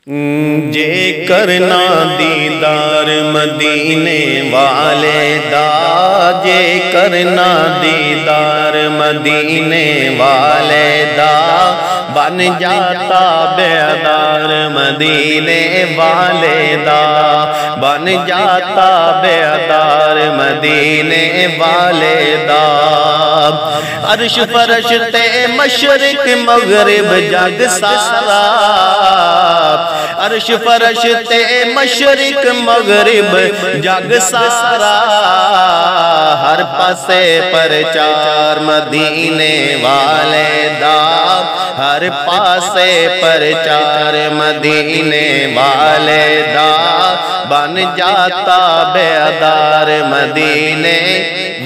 جے کرنا دیدار مدینے والے دا، جے کرنا دیدار مدینے والے دا، بن جاتا بیدار مدینے والے دا، بن جاتا بیدار مدینے والے دا۔ عرش فرش تے مشرق مغرب جگ سارا، عرش فرش تے مشرق مغرب جگ سارا، ہر پاسے پرچار مدینے والے دا، ہر پاسے پرچار مدینے والے دا، بن جاتا بیدار مدینے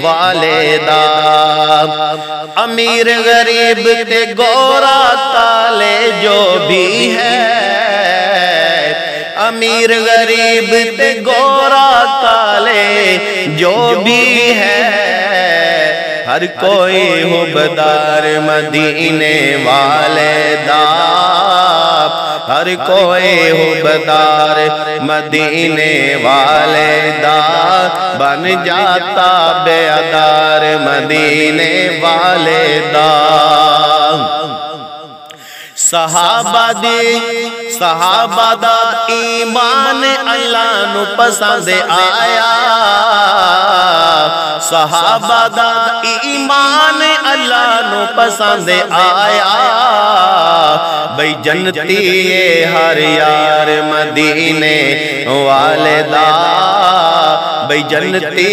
والے دا۔ امیر غریب تے گورا کالے جو بھی ہے، امیر غریب تے گورا کالے جو بھی ہے، ہر کوئی حبدار مدینے والے دا، ہر کوئی حبدار مدینے والے دا، بن جاتا بیدار مدینے والے دا۔ صحابہ دا ایمان اللہ نو پسند آیا، صحابہ دا ایمان اللہ نو پسند آیا، بھئی جنتی ہر یار مدینے والے دا، بھئی جنتی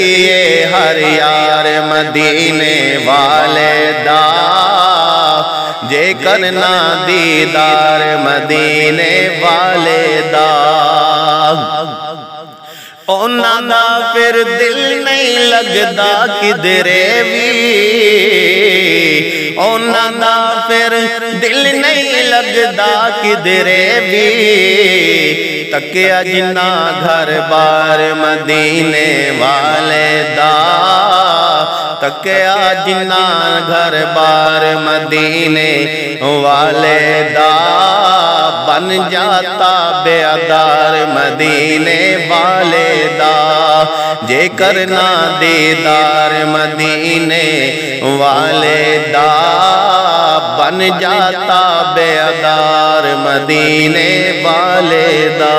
ہر یار مدینے والے دا، جے کرنا دیدار مدینے والے دا۔ اونا دا پھر دل نہیں لگدا کدھرے وی، اونا دا پھر دل نہیں لگدا کدھرے وی، تکیا جنا گھر بار مدینے والے دا، تکیا جنا گھر بار مدینے والے دا، بن جاتا بیدار مدینے والے دا، جے کرنا دیدار مدینے والے دا، بن جاتا بیدار مدینے والے دا۔